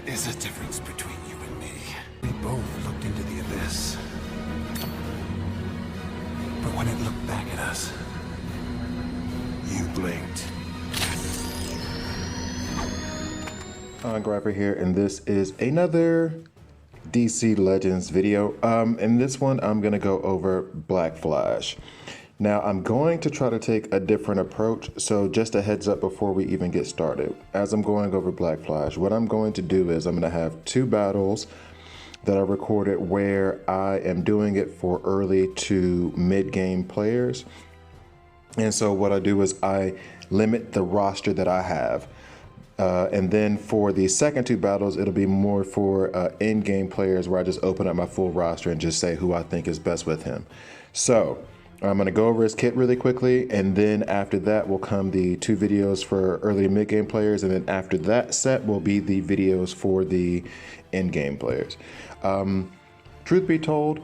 is a difference between you and me. We both looked into the abyss. But when it looked back at us, you blinked. Grapher here, and this is another DC Legends video. In this one, I'm gonna go over Black Flash. Now, I'm going to try to take a different approach, so just a heads up before we even get started. As I'm going over Black Flash, what I'm going to do is I'm gonna have two battles that I recorded where I am doing it for early to mid-game players. And so what I do is I limit the roster that I have. And then for the second two battles, it'll be more for in-game players where I just open up my full roster and just say who I think is best with him. So I'm going to go over his kit really quickly, and then after that will come the two videos for early and mid-game players, and then after that set will be the videos for the in-game players. Truth be told,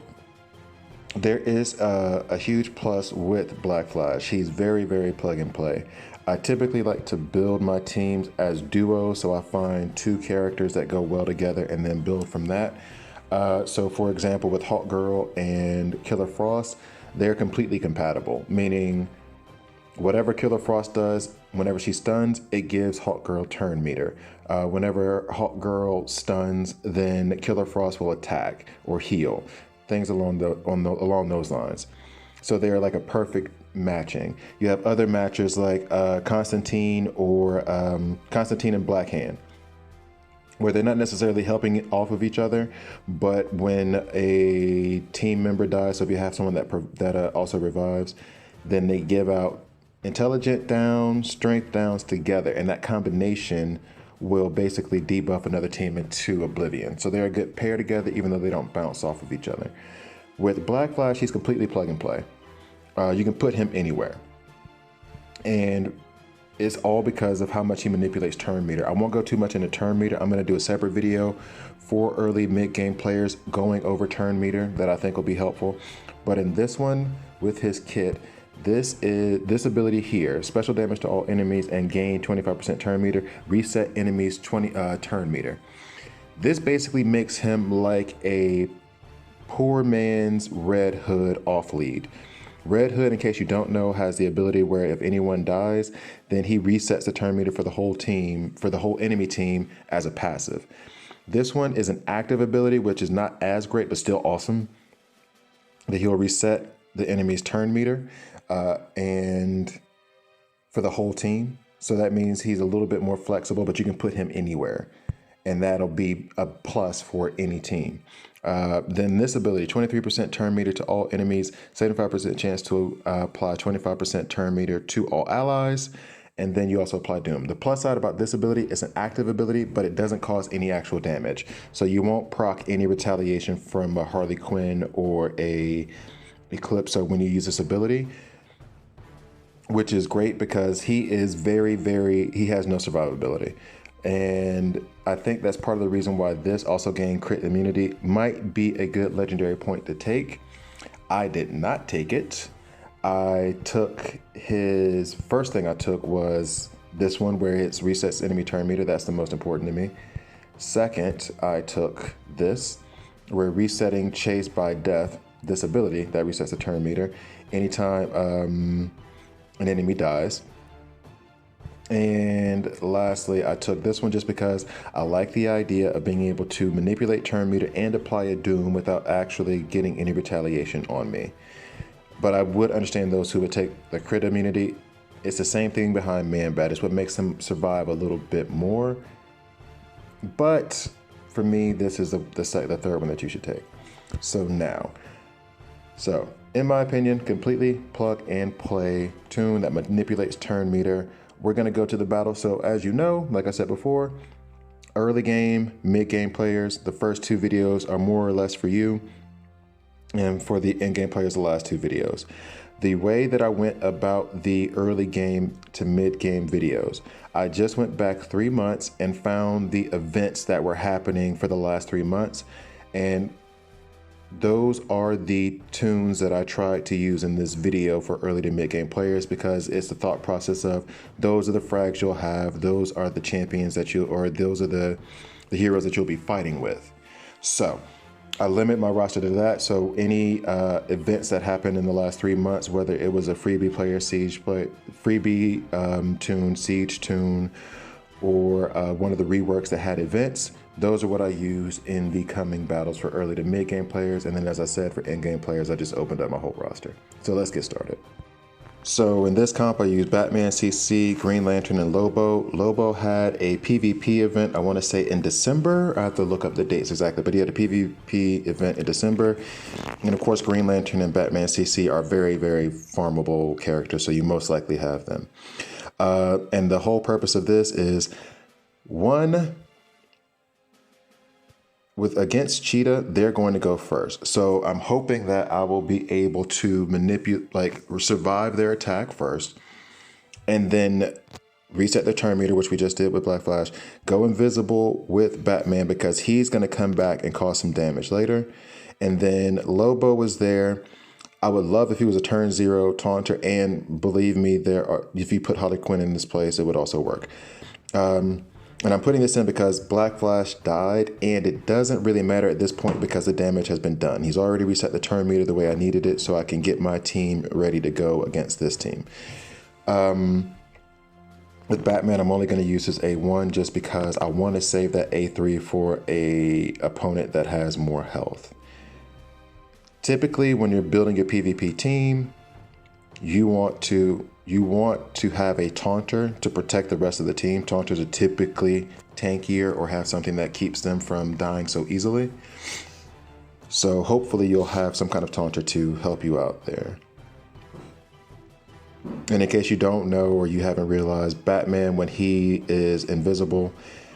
there is a huge plus with Black Flash. He's very, very plug and play. I typically like to build my teams as duos, so I find two characters that go well together and then build from that. So for example, with Hawkgirl and Killer Frost, they're completely compatible, meaning whatever Killer Frost does, whenever she stuns, it gives Hawkgirl turn meter. Whenever Hawkgirl stuns, then Killer Frost will attack or heal, things along those lines. So they're like a perfect matching. You have other matches like Constantine or Constantine and Blackhand, where they're not necessarily helping off of each other, but when a team member dies, so if you have someone that also revives, then they give out intelligent downs, strength downs together, and that combination will basically debuff another team into oblivion. So they're a good pair together, even though they don't bounce off of each other. With Black Flash, he's completely plug and play. You can put him anywhere. And it's all because of how much he manipulates turn meter. I won't go too much into turn meter. I'm going to do a separate video for early mid-game players going over turn meter that I think will be helpful. But in this one, with his kit, this ability here, special damage to all enemies and gain 25% turn meter, reset enemies 20 turn meter. This basically makes him like a poor man's Red Hood off lead. Red Hood, in case you don't know, has the ability where if anyone dies, then he resets the turn meter for the whole team, for the whole enemy team as a passive. This one is an active ability, which is not as great, but still awesome, that he'll reset the enemy's turn meter and for the whole team. So that means he's a little bit more flexible, but you can put him anywhere, and that'll be a plus for any team. Then this ability, 23% turn meter to all enemies, 75% chance to apply 25% turn meter to all allies, and then you also apply Doom. The plus side about this ability is an active ability, but it doesn't cause any actual damage. So you won't proc any retaliation from a Harley Quinn or a Eclipse when you use this ability, which is great because he is he has no survivability. And I think that's part of the reason why this also gained crit immunity. Might be a good legendary point to take. I did not take it. I took his first thing I took was this one where it resets enemy turn meter. That's the most important to me. Second, I took this where resetting chase by death, this ability that resets the turn meter anytime an enemy dies. And lastly, I took this one just because I like the idea of being able to manipulate turn meter and apply a doom without actually getting any retaliation on me. But I would understand those who would take the crit immunity. It's the same thing behind Man Bat. It's what makes him survive a little bit more. But for me, this is the third one that you should take. So in my opinion, completely plug and play toon that manipulates turn meter. We're going to go to the battle. So as you know, like I said before, early game, mid game players, the first two videos are more or less for you. And for the end game players, the last two videos. The way that I went about the early game to mid game videos, I just went back 3 months and found the events that were happening for the last 3 months. And those are the toons that I tried to use in this video for early to mid-game players, because it's the thought process of those are the frags you'll have, those are the champions that you, or those are the the heroes that you'll be fighting with. So I limit my roster to that. So any events that happened in the last 3 months, whether it was a freebie player, freebie toon, siege toon, or one of the reworks that had events, those are what I use in the coming battles for early to mid game players. And then, as I said, for end game players, I just opened up my whole roster. So let's get started. So in this comp, I used Batman, CC, Green Lantern, and Lobo. Lobo had a PvP event, I want to say in December. I have to look up the dates exactly, but he had a PvP event in December. And of course, Green Lantern and Batman CC are very, very farmable characters, so you most likely have them. And the whole purpose of this is, one, against Cheetah, they're going to go first. So I'm hoping that I will be able to survive their attack first, and then reset the turn meter, which we just did with Black Flash, go invisible with Batman because he's going to come back and cause some damage later. And then Lobo was there. I would love if he was a turn 0 taunter, and believe me, if you put Harley Quinn in this place, it would also work. And I'm putting this in because Black Flash died, and it doesn't really matter at this point because the damage has been done. He's already reset the turn meter the way I needed it, so I can get my team ready to go against this team. With Batman, I'm only going to use his A1 just because I want to save that A3 for a opponent that has more health. Typically, when you're building your PvP team, you want to have a taunter to protect the rest of the team. Taunters are typically tankier or have something that keeps them from dying so easily. So hopefully you'll have some kind of taunter to help you out there. And in case you don't know or you haven't realized, Batman, when he is invisible,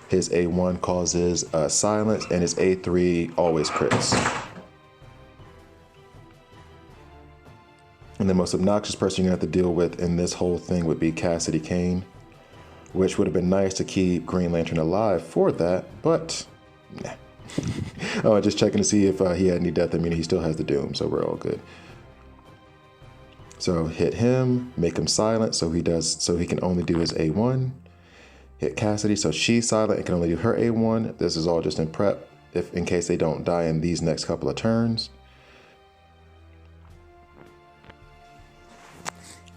his A1 causes silence, and his A3 always crits. And the most obnoxious person you have to deal with in this whole thing would be Cassidy Kane, which would have been nice to keep Green Lantern alive for that, but nah. Oh, just checking to see if he had any death immunity. He still has the Doom, so we're all good. So hit him, make him silent, so he can only do his A1. Hit Cassidy, so she's silent and can only do her A1. This is all just in prep, in case they don't die in these next couple of turns.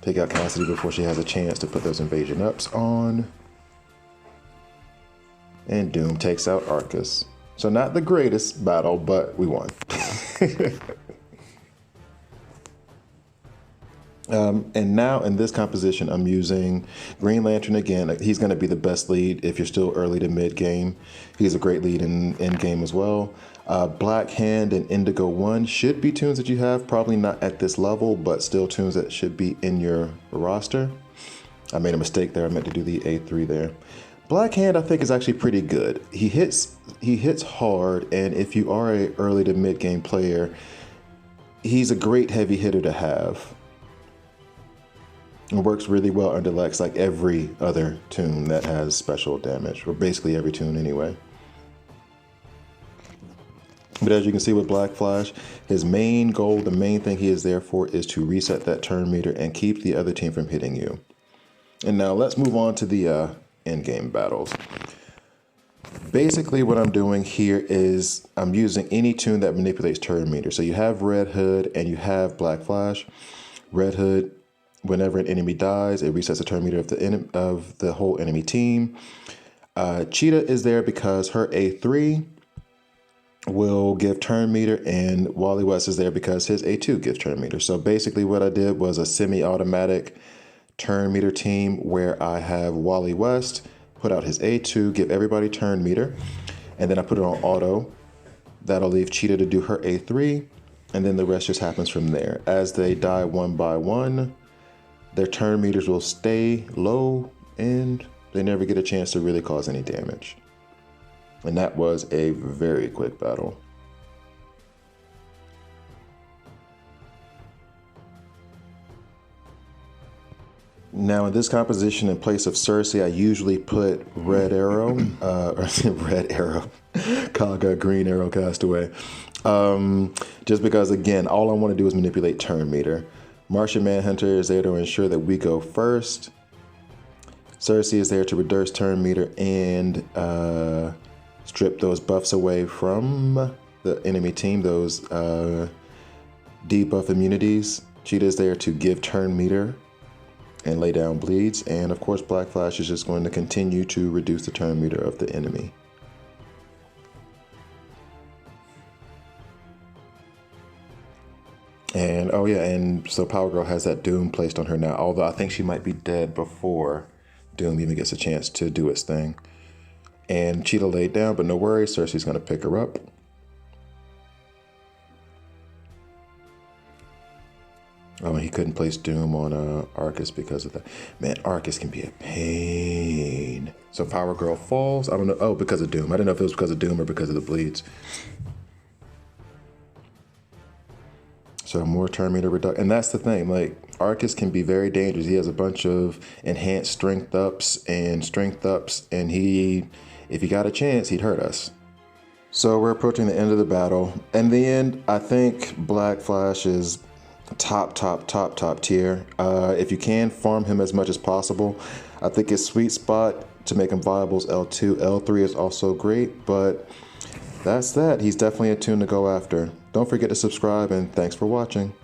Take out Cassidy before she has a chance to put those invasion ups on. And Doom takes out Arcus. So not the greatest battle, but we won. And now in this composition, I'm using Green Lantern again. He's going to be the best lead if you're still early to mid game. He's a great lead in end game as well. Black Hand and Indigo 1 should be toons that you have. Probably not at this level, but still toons that should be in your roster. I made a mistake there. I meant to do the A3 there. Black Hand, I think, is actually pretty good. He hits hard, and if you are a early to mid game player, he's a great heavy hitter to have. It works really well under Lex, like every other toon that has special damage, or basically every toon anyway. But as you can see with Black Flash, his main goal, the main thing he is there for, is to reset that turn meter and keep the other team from hitting you. And now let's move on to the in-game battles. Basically what I'm doing here is I'm using any toon that manipulates turn meter. So you have Red Hood and you have Black Flash. Red Hood, whenever an enemy dies, it resets the turn meter of the whole enemy team. Cheetah is there because her A3 will give turn meter, and Wally West is there because his A2 gives turn meter. So basically what I did was a semi-automatic turn meter team where I have Wally West put out his A2, give everybody turn meter, and then I put it on auto. That'll leave Cheetah to do her A3, and then the rest just happens from there. As they die one by one, their turn meters will stay low and they never get a chance to really cause any damage. And that was a very quick battle. Now in this composition, in place of Cersei, I usually put Red Arrow, Red Arrow, Kaga, Green Arrow, Castaway. Just because, again, all I want to do is manipulate turn meter. Martian Manhunter is there to ensure that we go first. Cersei is there to reduce turn meter and strip those buffs away from the enemy team, those debuff immunities. Cheetah is there to give turn meter and lay down bleeds, and of course Black Flash is just going to continue to reduce the turn meter of the enemy. And oh yeah, and so Power Girl has that Doom placed on her now, although I think she might be dead before Doom even gets a chance to do its thing. And Cheetah laid down, but no worries, Cersei's gonna pick her up. Oh, and he couldn't place Doom on Arcus because of that. Man, Arcus can be a pain. So Power Girl falls. I don't know. Oh, because of Doom. I didn't know if it was because of Doom or because of the bleeds. So more turn meter reduction. And that's the thing. Like, Arcus can be very dangerous. He has a bunch of enhanced strength ups. And he, if he got a chance, he'd hurt us. So we're approaching the end of the battle. In the end, I think Black Flash is top tier. If you can, farm him as much as possible. I think his sweet spot to make him viable is L2. L3 is also great, but that's that. He's definitely a toon to go after. Don't forget to subscribe, and thanks for watching.